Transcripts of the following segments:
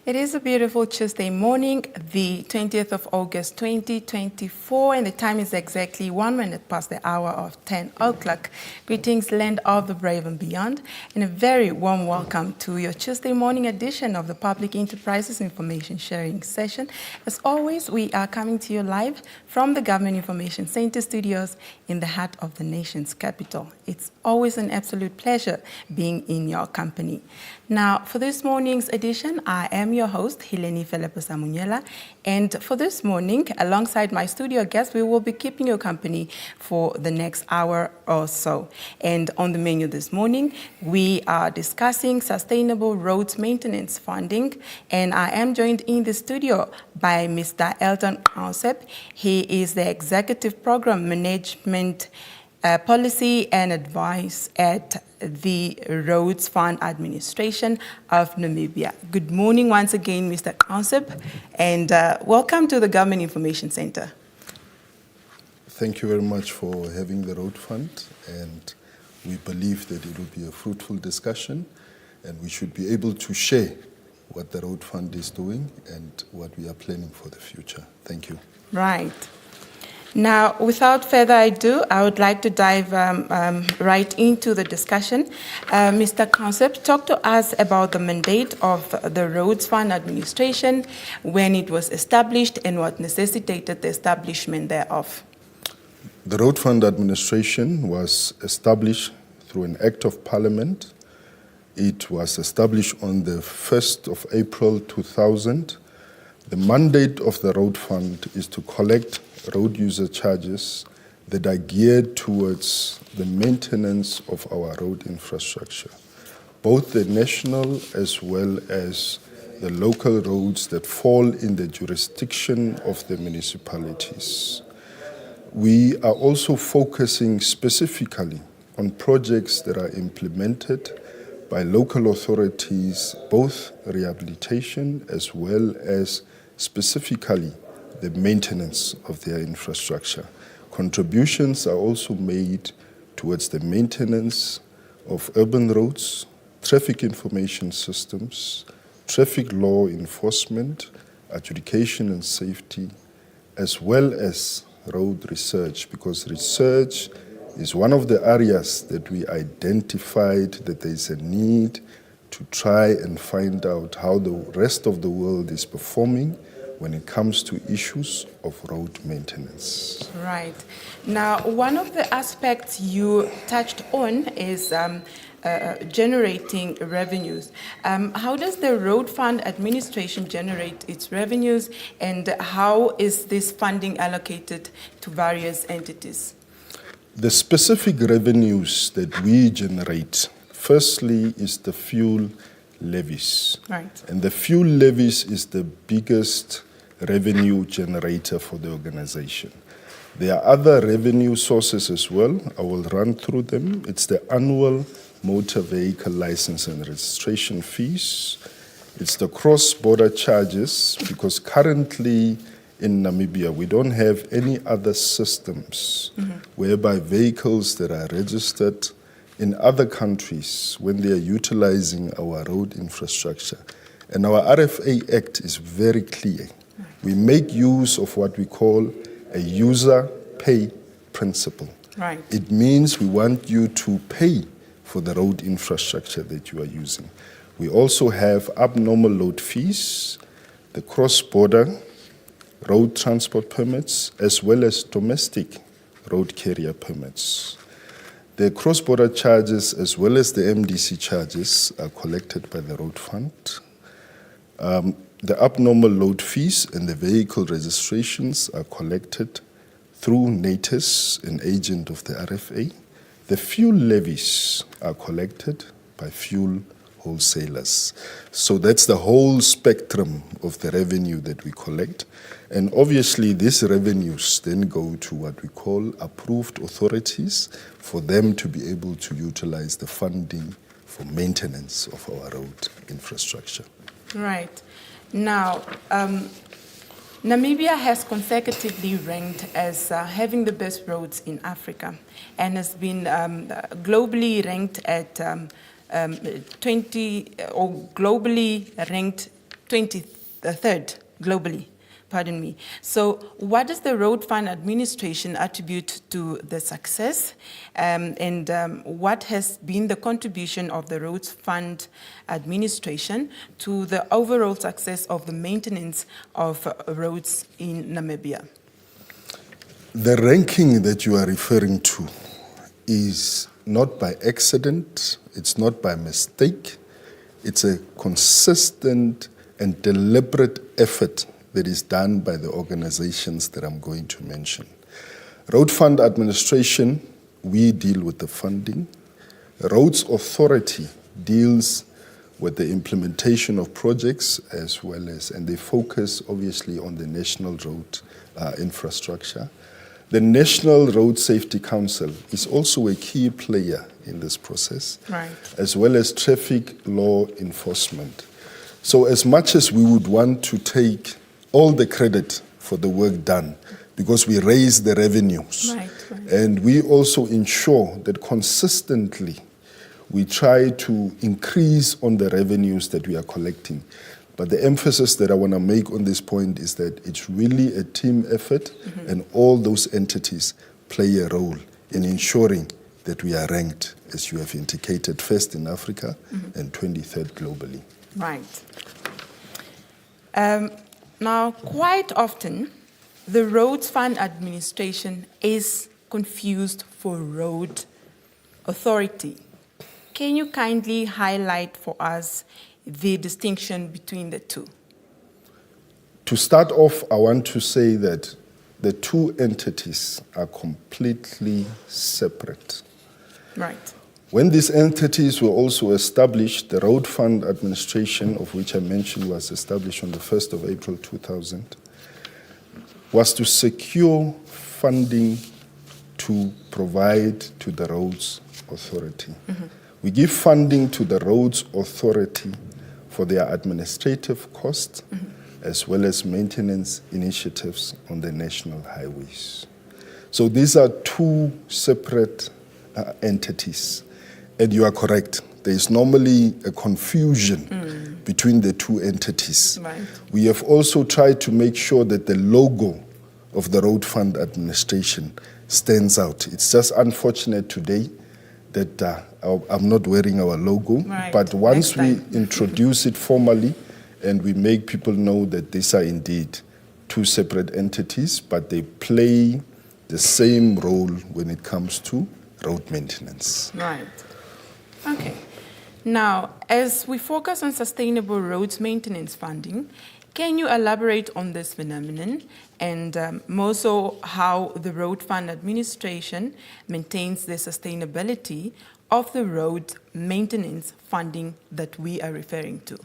It is a beautiful Tuesday morning, the 20th of August 2024, and the time is exactly 1 minute past the hour of 10 o'clock. Greetings, land of the brave and beyond, and a very warm welcome to your Tuesday morning edition of the Public Enterprises Information Sharing Session. As always, we are coming to you live from the Government Information Center studios in the heart of the nation's capital. It's always an absolute pleasure being in your company. Now, for this morning's edition, I am your host, Hileni Felepo-Samunyela, and for this morning, alongside my studio guests, we will be keeping you company for the next hour or so. And on the menu this morning, we are discussing sustainable roads maintenance funding, and I am joined in the studio by Mr. Elton Aunsep. He is the Executive Program Management Policy and Advice at the Roads Fund Administration of Namibia. Good morning once again, Mr. Aunsep, and welcome to the Government Information Center. Thank you very much for having the Road Fund, and we believe that it will be a fruitful discussion, and we should be able to share what the Road Fund is doing and what we are planning for the future. Thank you. Right. Now, without further ado, I would like to dive right into the discussion. Mr. Aunsep, talk to us about the mandate of the Roads Fund Administration, when it was established, and what necessitated the establishment thereof. The Road Fund Administration was established through an Act of Parliament. It was established on the 1st of April 2000. The mandate of the Road Fund is to collect road user charges that are geared towards the maintenance of our road infrastructure, both the national as well as the local roads that fall in the jurisdiction of the municipalities. We are also focusing specifically on projects that are implemented by local authorities, both rehabilitation as well as specifically the maintenance of their infrastructure. Contributions are also made towards the maintenance of urban roads, traffic information systems, traffic law enforcement, adjudication and safety, as well as road research, because research is one of the areas that we identified that there is a need to try and find out how the rest of the world is performing when it comes to issues of road maintenance. Right. Now, one of the aspects you touched on is generating revenues. How does the Road Fund Administration generate its revenues, and how is this funding allocated to various entities? The specific revenues that we generate, firstly, is the fuel levies. Right. And the fuel levies is the biggest revenue generator for the organization. There are other revenue sources as well. I will run through them. It's the annual motor vehicle license and registration fees. It's the cross-border charges, because currently in Namibia we don't have any other systems whereby vehicles that are registered in other countries, when they are utilizing our road infrastructure. And our RFA Act is very clear. We make use of what we call a user pay principle. Right. It means we want you to pay for the road infrastructure that you are using. We also have abnormal load fees, the cross-border road transport permits, as well as domestic road carrier permits. The cross-border charges as well as the MDC charges are collected by the Road Fund. The abnormal load fees and the vehicle registrations are collected through NATIS, an agent of the RFA. The fuel levies are collected by fuel wholesalers. So that's the whole spectrum of the revenue that we collect. And obviously these revenues then go to what we call approved authorities for them to be able to utilize the funding for maintenance of our road infrastructure. Right. Now, Namibia has consecutively ranked as having the best roads in Africa and has been globally ranked at 23rd globally. Pardon me. So what does the Road Fund Administration attribute to the success? And what has been the contribution of the Roads Fund Administration to the overall success of the maintenance of roads in Namibia? The ranking that you are referring to is not by accident, it's not by mistake, it's a consistent and deliberate effort that is done by the organizations that I'm going to mention. Road Fund Administration, we deal with the funding. Roads Authority deals with the implementation of projects as well as, and they focus obviously on the national road infrastructure. The National Road Safety Council is also a key player in this process, right, as well as traffic law enforcement. So as much as we would want to take all the credit for the work done, because we raise the revenues. Right. And we also ensure that consistently we try to increase on the revenues that we are collecting. But the emphasis that I want to make on this point is that it's really a team effort, and all those entities play a role in ensuring that we are ranked, as you have indicated, first in Africa and 23rd globally. Right. Now, quite often, the Roads Fund Administration is confused for Road Authority. Can you kindly highlight for us the distinction between the two? To start off, I want to say that the two entities are completely separate. Right. When these entities were also established, the Road Fund Administration, of which I mentioned was established on the 1st of April 2000, was to secure funding to provide to the Roads Authority. We give funding to the Roads Authority for their administrative costs as well as maintenance initiatives on the national highways. So these are two separate entities. And you are correct. There is normally a confusion between the two entities. Right. We have also tried to make sure that the logo of the Road Fund Administration stands out. It's just unfortunate today that I'm not wearing our logo. Right. But once we Next time. introduce it formally and we make people know that these are indeed two separate entities, but they play the same role when it comes to road maintenance. Right. Okay. Now, as we focus on sustainable roads maintenance funding, can you elaborate on this phenomenon and more so how the Road Fund Administration maintains the sustainability of the road maintenance funding that we are referring to?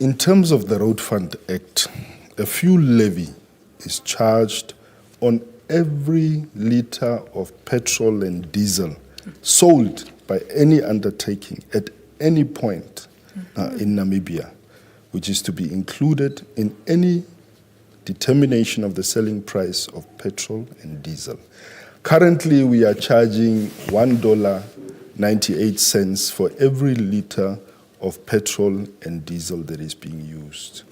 In terms of the Road Fund Act, a fuel levy is charged on every liter of petrol and diesel sold by any undertaking at any point in Namibia, which is to be included in any determination of the selling price of petrol and diesel. Currently, we are charging $1.98 for every liter of petrol and diesel that is being used.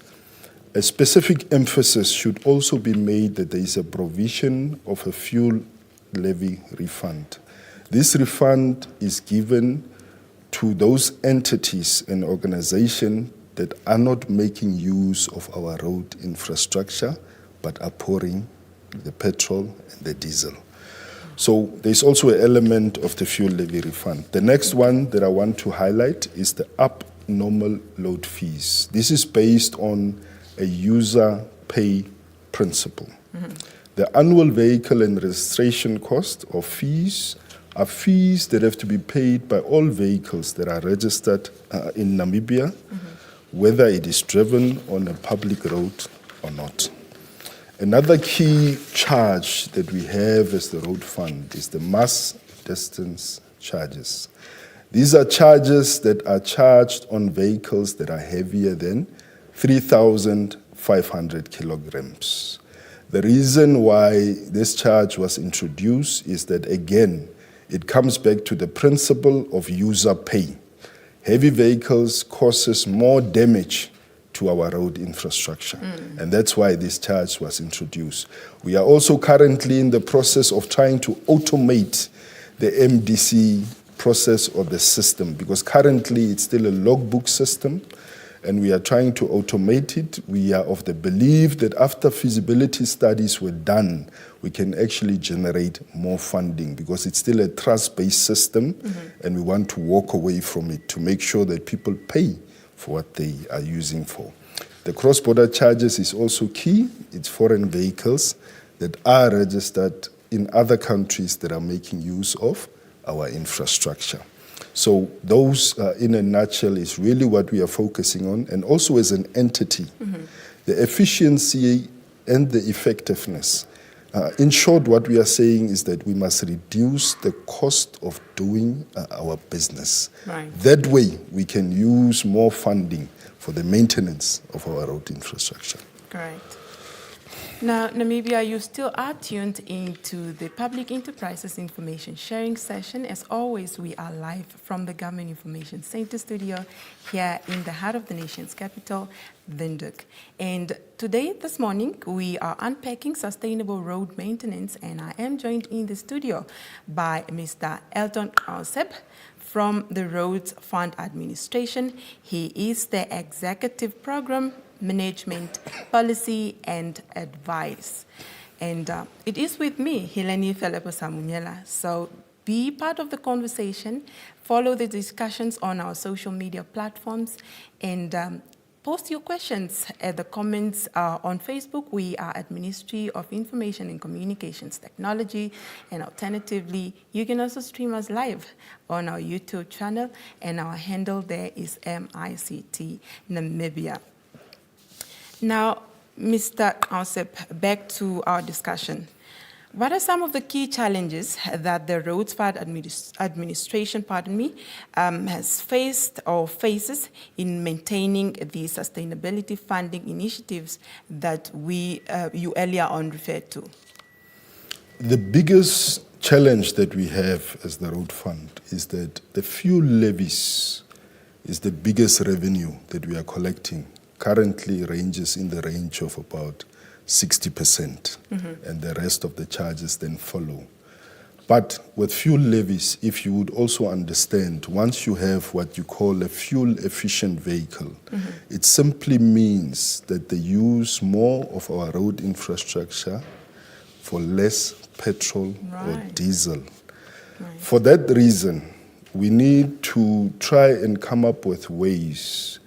A specific emphasis should also be made that there is a provision of a fuel levy refund. This refund is given to those entities and organizations that are not making use of our road infrastructure, but are pouring the petrol and the diesel. So there's also an element of the fuel levy refund. The next one that I want to highlight is the abnormal load fees. This is based on a user pay principle. The annual vehicle and registration cost or fees are fees that have to be paid by all vehicles that are registered in Namibia, whether it is driven on a public road or not. Another key charge that we have as the road fund is the mass distance charges. These are charges that are charged on vehicles that are heavier than 3,500 kilograms. The reason why this charge was introduced is that, again, it comes back to the principle of user pay. Heavy vehicles causes more damage to our road infrastructure, and that's why this charge was introduced. We are also currently in the process of trying to automate the MDC process or the system, because currently it's still a logbook system, and we are trying to automate it. We are of the belief that after feasibility studies were done, we can actually generate more funding, because it's still a trust-based system, and we want to walk away from it to make sure that people pay for what they are using for. The cross-border charges is also key. It's foreign vehicles that are registered in other countries that are making use of our infrastructure. So those, in a nutshell, is really what we are focusing on, and also as an entity, the efficiency and the effectiveness. In short, what we are saying is that we must reduce the cost of doing our business. Right. That way, we can use more funding for the maintenance of our road infrastructure. Great. Now, Namibia, you still are tuned into the Public Enterprises Information Sharing Session. As always, we are live from the Government Information Center studio here in the heart of the nation's capital, Windhoek. And today, this morning, we are unpacking sustainable road maintenance, and I am joined in the studio by Mr. Elton Ausep from the Roads Fund Administration. He is the Executive Program Management, Policy and Advice. And it is with me, Helene Felepo Samunyela. So be part of the conversation, follow the discussions on our social media platforms, and post your questions at the comments on Facebook. We are at Ministry of Information and Communications Technology, and alternatively, you can also stream us live on our YouTube channel, and our handle there is MICT Namibia. Now, Mr. Ausep, back to our discussion. What are some of the key challenges that the Roads Fund Administration, has faced or faces in maintaining the sustainability funding initiatives that you earlier on referred to? The biggest challenge that we have as the Road Fund is that the fuel levies is the biggest revenue that we are collecting. Currently ranges in the range of about 60%, and the rest of the charges then follow. But with fuel levies, if you would also understand, once you have what you call a fuel-efficient vehicle, it simply means that they use more of our road infrastructure for less petrol or diesel. Right. For that reason, we need to try and come up with ways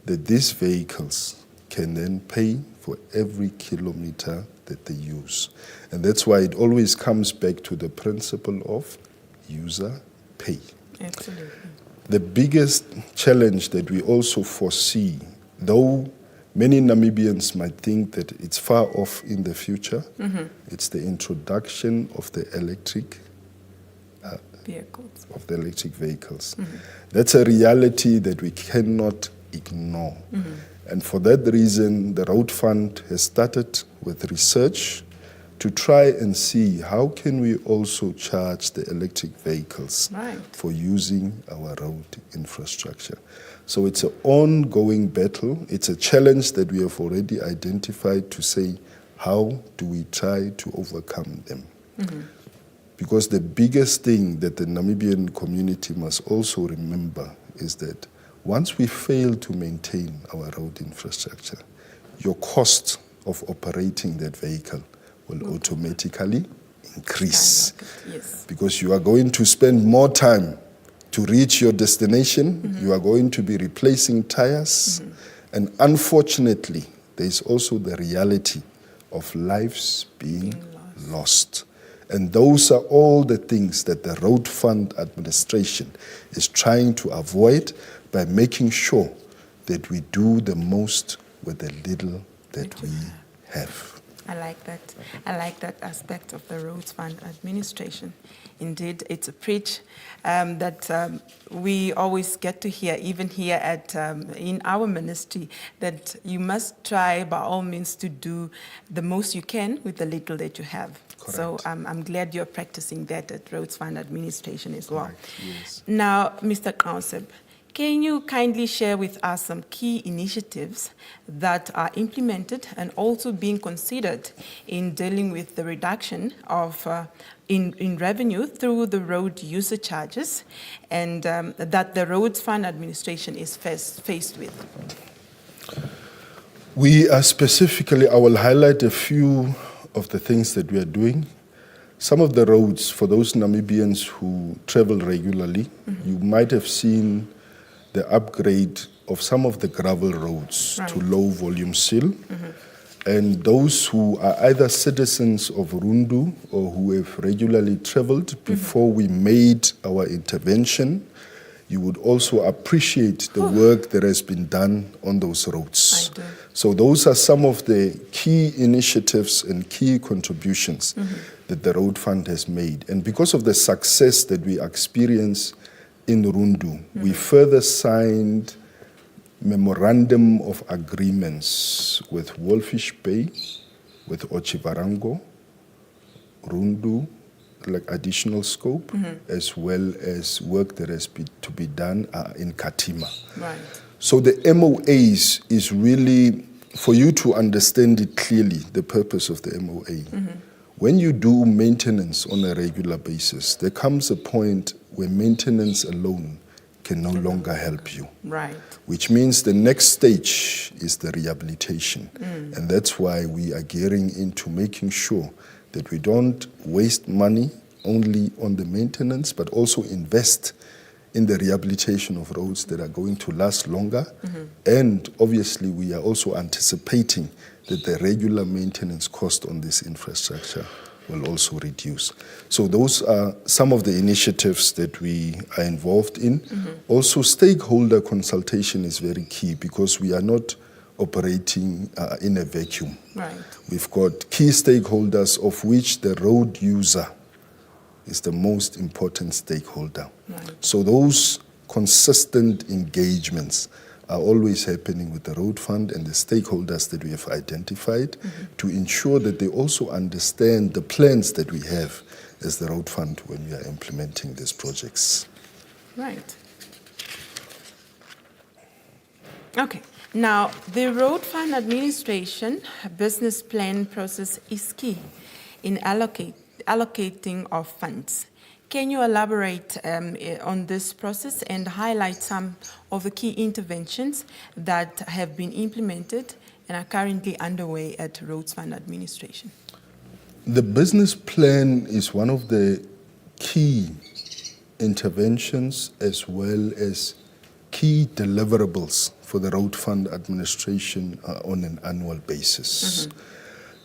that these vehicles can then pay for every kilometer that they use. And that's why it always comes back to the principle of user pay. Absolutely. The biggest challenge that we also foresee, though many Namibians might think that it's far off in the future, it's the introduction of the electric vehicles. That's a reality that we cannot ignore. And for that reason, the Road Fund has started with research to try and see how can we also charge the electric vehicles for using our road infrastructure. So it's an ongoing battle. It's a challenge that we have already identified to say, how do we try to overcome them? Because the biggest thing that the Namibian community must also remember is that once we fail to maintain our road infrastructure, your cost of operating that vehicle will automatically increase. Yes. Because you are going to spend more time to reach your destination, you are going to be replacing tires, and unfortunately, there is also the reality of lives being lost. And those are all the things that the Road Fund Administration is trying to avoid by making sure that we do the most with the little that we have. I like that. I like that aspect of the Roads Fund Administration. Indeed, it's a preach that we always get to hear, even here at in our ministry, that you must try by all means to do the most you can with the little that you have. Correct. So I'm glad you're practicing that at Roads Fund Administration as well. Correct, yes. Now, Mr. Kauseb, can you kindly share with us some key initiatives that are implemented and also being considered in dealing with the reduction of in revenue through the road user charges and that the Roads Fund Administration is faced with? We are specifically, I will highlight a few of the things that we are doing. Some of the roads, for those Namibians who travel regularly, you might have seen the upgrade of some of the gravel roads to low volume seal. And those who are either citizens of Rundu or who have regularly traveled before we made our intervention, you would also appreciate the work that has been done on those roads. I do. So those are some of the key initiatives and key contributions that the Road Fund has made. And because of the success that we experience in Rundu, we further signed memorandum of agreements with Wolfish Bay, with Ochivarango, Rundu, like additional scope, as well as work that has to be done in Katima. Right. So the MOAs is really, for you to understand it clearly, the purpose of the MOA. When you do maintenance on a regular basis, there comes a point where maintenance alone can no longer help you. Right. Which means the next stage is the rehabilitation. And that's why we are gearing into making sure that we don't waste money only on the maintenance, but also invest in the rehabilitation of roads that are going to last longer. And obviously, we are also anticipating that the regular maintenance cost on this infrastructure will also reduce. So those are some of the initiatives that we are involved in. Also, stakeholder consultation is very key because we are not operating in a vacuum. Right. We've got key stakeholders, of which the road user is the most important stakeholder. Right. So those consistent engagements are always happening with the Road Fund and the stakeholders that we have identified to ensure that they also understand the plans that we have as the Road Fund when we are implementing these projects. Right. Okay. Now, the Road Fund Administration business plan process is key in allocating of funds. Can you elaborate on this process and highlight some of the key interventions that have been implemented and are currently underway at Roads Fund Administration? The business plan is one of the key interventions as well as key deliverables for the Road Fund Administration on an annual basis.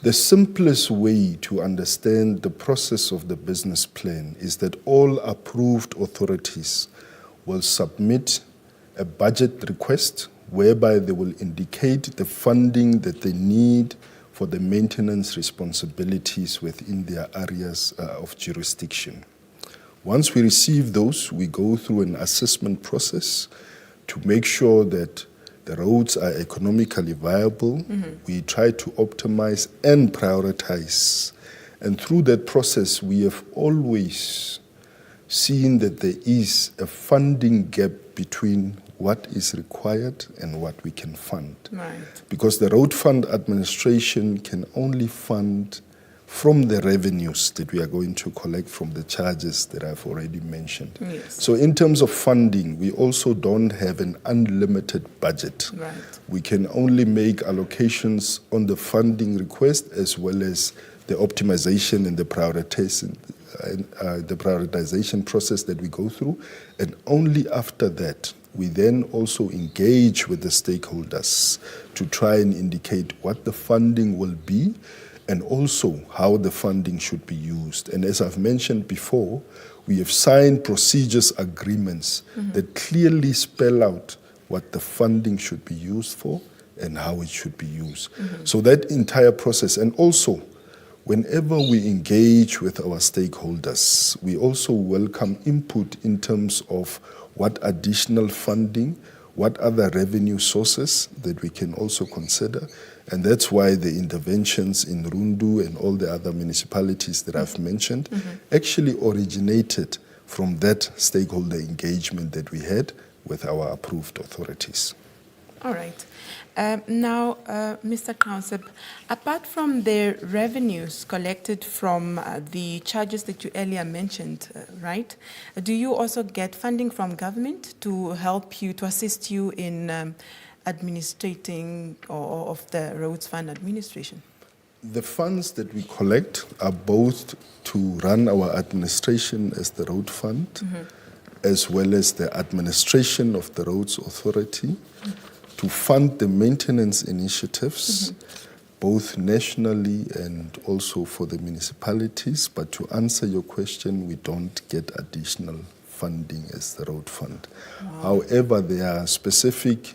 The simplest way to understand the process of the business plan is that all approved authorities will submit a budget request whereby they will indicate the funding that they need for the maintenance responsibilities within their areas of jurisdiction. Once we receive those, we go through an assessment process to make sure that the roads are economically viable. We try to optimize and prioritize. And through that process, we have always seen that there is a funding gap between what is required and what we can fund. Right. Because the Road Fund Administration can only fund from the revenues that we are going to collect from the charges that I've already mentioned. Yes. So in terms of funding, we also don't have an unlimited budget. Right. We can only make allocations on the funding request as well as the optimization and the prioritization process that we go through. And only after that, we then also engage with the stakeholders to try and indicate what the funding will be and also how the funding should be used. And as I've mentioned before, we have signed procedures agreements that clearly spell out what the funding should be used for and how it should be used. So that entire process, and also whenever we engage with our stakeholders, we also welcome input in terms of what additional funding, what other revenue sources that we can also consider. And that's why the interventions in Rundu and all the other municipalities that I've mentioned actually originated from that stakeholder engagement that we had with our approved authorities. All right. Now, Mr. Council, apart from the revenues collected from the charges that you earlier mentioned, right, do you also get funding from government to help you, to assist you in administrating of the roads fund administration? The funds that we collect are both to run our administration as the road fund, as well as the administration of the roads authority, to fund the maintenance initiatives, both nationally and also for the municipalities. But to answer your question, we don't get additional funding as the road fund. However, there are specific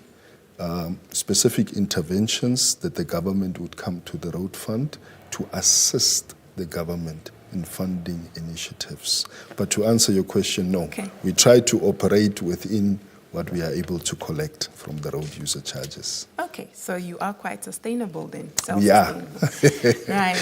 interventions that the government would come to the road fund to assist the government in funding initiatives. But to answer your question, no. Okay. We try to operate within what we are able to collect from the road user charges. Okay, so you are quite sustainable then. We are. Right.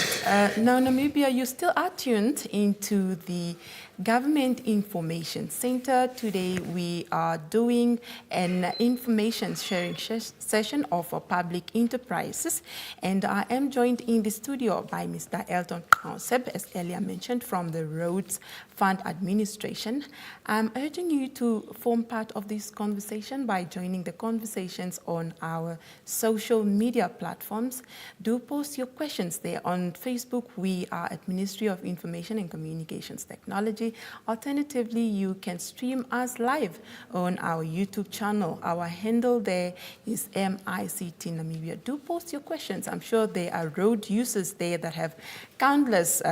Now, Namibia, you still are tuned into the Government Information Center. Today we are doing an information sharing session of public enterprises, and I am joined in the studio by Mr. Elton Council, as earlier mentioned, from the Roads Fund Administration. I'm urging you to form part of this conversation by joining the conversations on our social media platforms. Do post your questions there. On Facebook, we are at Ministry of Information and Communications Technology. Alternatively, you can stream us live on our YouTube channel. Our handle there is MICT Namibia. Do post your questions. I'm sure there are road users there that have countless,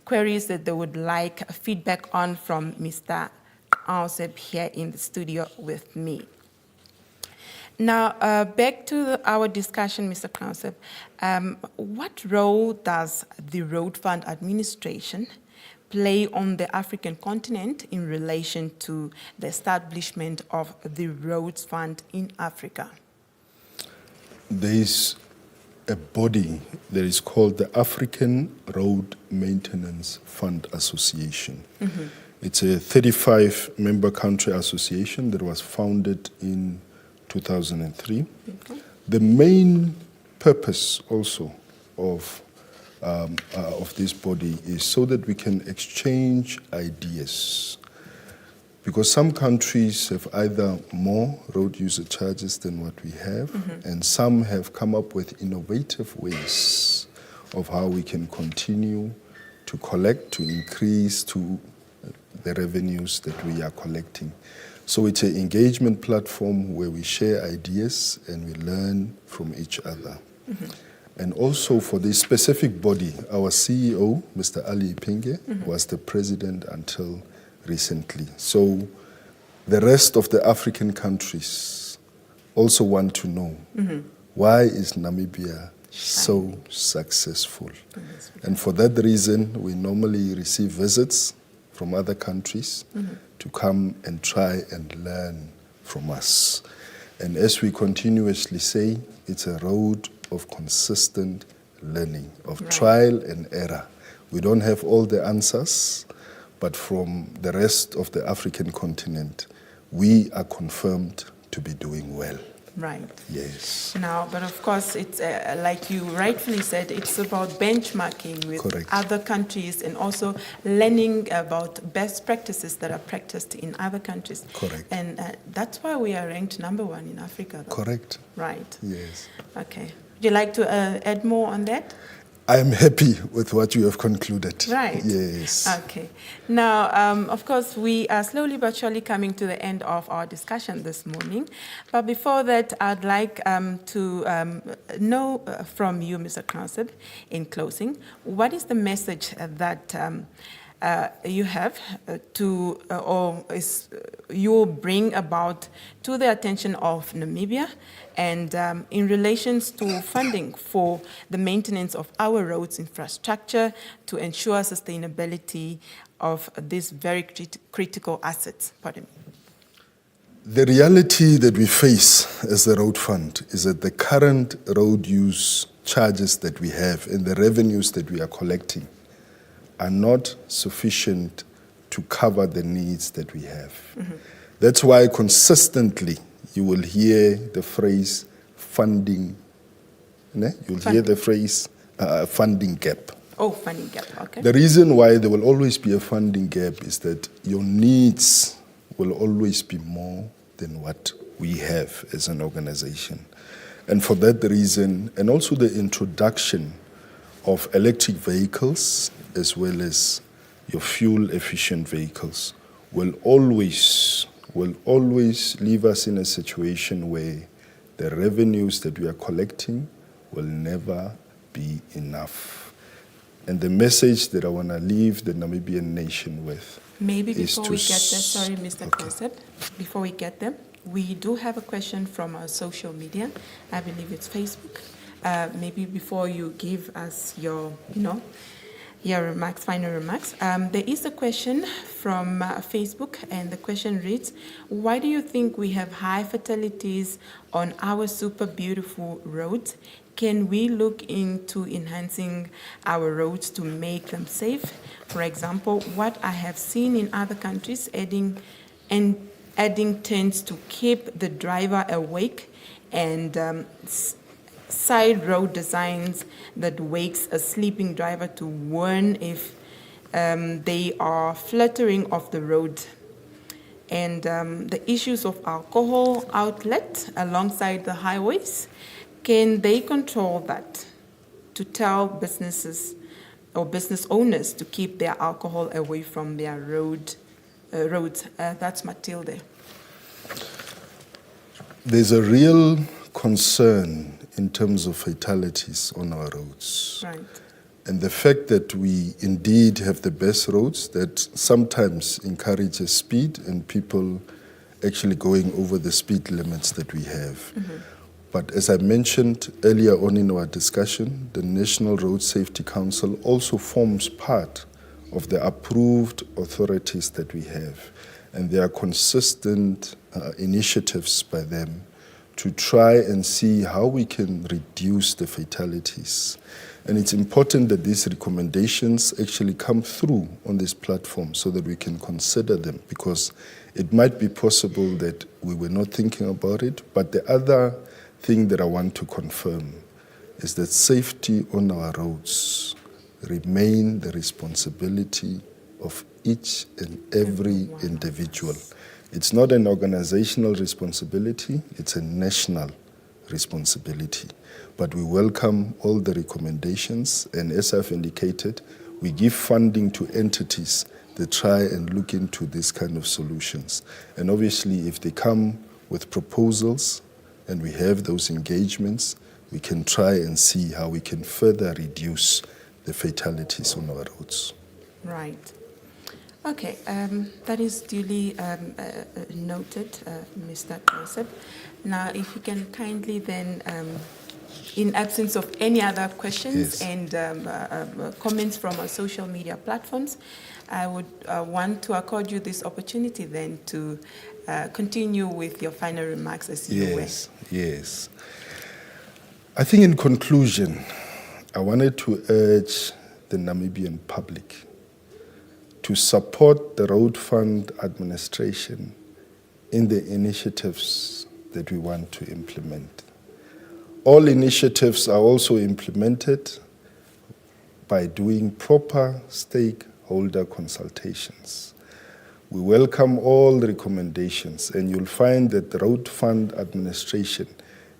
queries that they would like feedback on from Mr. Aunseb here in the studio with me. Now, back to our discussion, Mr. Council. What role does the Road Fund Administration play on the African continent in relation to the establishment of the Roads Fund in Africa? There is a body that is called the African Road Maintenance Fund Association. It's a 35-member country association that was founded in 2003. Okay. The main purpose also of this body is so that we can exchange ideas. Because some countries have either more road user charges than what we have, and some have come up with innovative ways of how we can continue to collect, to increase to the revenues that we are collecting. So it's an engagement platform where we share ideas and we learn from each other. And also for this specific body, our CEO, Mr. Ali Ipinge, was the president until recently. So the rest of the African countries also want to know why is Namibia so successful? And for that reason, we normally receive visits from other countries to come and try and learn from us. And as we continuously say, it's a road of consistent learning, of trial and error. We don't have all the answers, but from the rest of the African continent, we are confirmed to be doing well. Right. Yes. Now, but of course, it's like you rightfully said, it's about benchmarking with other countries and also learning about best practices that are practiced in other countries. Correct. And that's why we are ranked #1 in Africa. Though. Correct. Right. Yes. Okay. Would you like to add more on that? I'm happy with what you have concluded. Right. Yes. Okay. Now, of course, we are slowly but surely coming to the end of our discussion this morning. But before that, I'd like to know from you, Mr. Krausseb, in closing, what is the message that you have you will bring about to the attention of Namibia and in relations to funding for the maintenance of our roads infrastructure to ensure sustainability of these very critical assets? Pardon me. The reality that we face as the road fund is that the current road use charges that we have and the revenues that we are collecting are not sufficient to cover the needs that we have. Mm-hmm. That's why consistently you will hear the phrase funding, hear the phrase funding gap. Oh, funding gap, okay. The reason why there will always be a funding gap is that your needs will always be more than what we have as an organization. And for that reason, and also the introduction of electric vehicles as well as your fuel-efficient vehicles will always leave us in a situation where the revenues that we are collecting will never be enough. And the message that I want to leave the Namibian nation with Maybe before we get there, sorry, Mr. Krausseb, before we get there, we do have a question from our social media. I believe it's Facebook. Maybe before you give us your remarks, final remarks. There is a question from Facebook, and the question reads, why do you think we have high fatalities on our super beautiful roads? Can we look into enhancing our roads to make them safe? For example, what I have seen in other countries, adding tents to keep the driver awake, and side road designs that wakes a sleeping driver to warn if they are fluttering off the road. And the issues of alcohol outlet alongside the highways, can they control that to tell businesses or business owners to keep their alcohol away from their roads? That's Matilde. There's a real concern in terms of fatalities on our roads. Right. And the fact that we indeed have the best roads that sometimes encourages speed and people actually going over the speed limits that we have. Mm-hmm. But as I mentioned earlier on in our discussion, the National Road Safety Council also forms part of the approved authorities that we have. And there are consistent initiatives by them to try and see how we can reduce the fatalities. And it's important that these recommendations actually come through on this platform so that we can consider them, because it might be possible that we were not thinking about it. But the other thing that I want to confirm is that safety on our roads remain the responsibility of each and every individual. It's not an organizational responsibility, it's a national responsibility. But we welcome all the recommendations, and as I've indicated, we give funding to entities that try and look into this kind of solutions. And obviously, if they come with proposals and we have those engagements, we can try and see how we can further reduce the fatalities on our roads. Right. Okay, that is duly noted, Mr. Krausseb. Now, if you can kindly then, in absence of any other questions, yes, and comments from our social media platforms, I would want to accord you this opportunity then to continue with your final remarks as you wish. Yes. I think in conclusion, I wanted to urge the Namibian public to support the Road Fund administration in the initiatives that we want to implement. All initiatives are also implemented by doing proper stakeholder consultations. We welcome all the recommendations, and you'll find that the Road Fund administration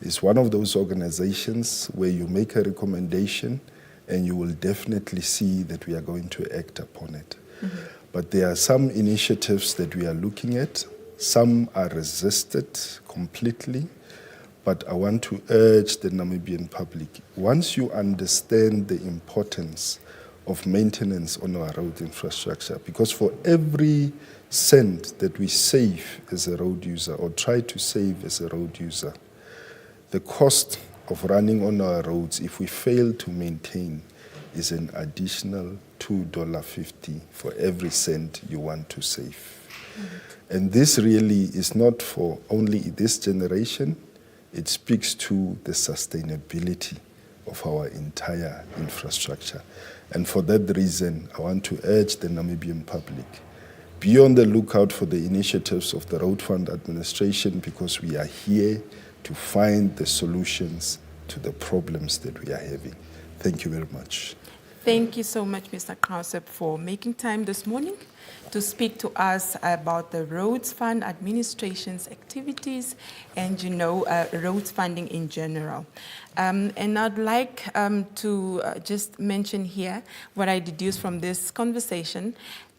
is one of those organizations where you make a recommendation and you will definitely see that we are going to act upon it. But there are some initiatives that we are looking at. Some are resisted completely, but I want to urge the Namibian public, once you understand the importance of maintenance on our road infrastructure, because for every cent that we save as a road user or try to save as a road user, the cost of running on our roads, if we fail to maintain, is an additional $2.50 for every cent you want to save. And this really is not for only this generation, it speaks to the sustainability of our entire infrastructure. And for that reason, I want to urge the Namibian public, be on the lookout for the initiatives of the Road Fund Administration, because we are here to find the solutions to the problems that we are having. Thank you very much. Thank you so much, Mr. Krause, for making time this morning to speak to us about the Roads Fund Administration's activities and, roads funding in general. And I'd like to just mention here what I deduce from this conversation.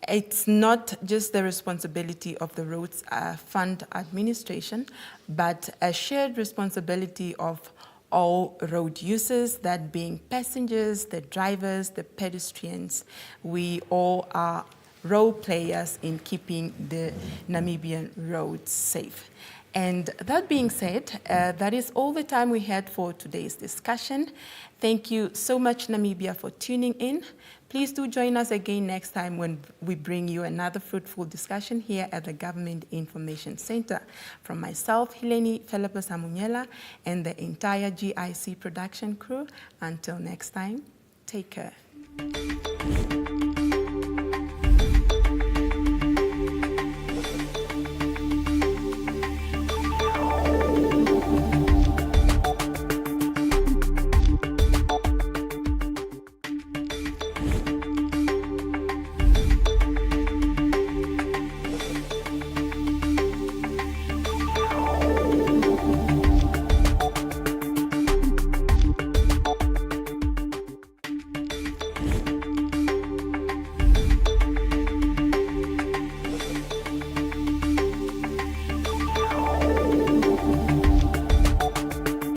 It's not just the responsibility of the Roads Fund Administration, but a shared responsibility of all road users, that being passengers, the drivers, the pedestrians. We all are role players in keeping the Namibian roads safe. And that being said, that is all the time we had for today's discussion. Thank you so much, Namibia, for tuning in. Please do join us again next time when we bring you another fruitful discussion here at the Government Information Center. From myself, Hileni Felipe-Samunyela, and the entire GIC production crew, until next time, take care.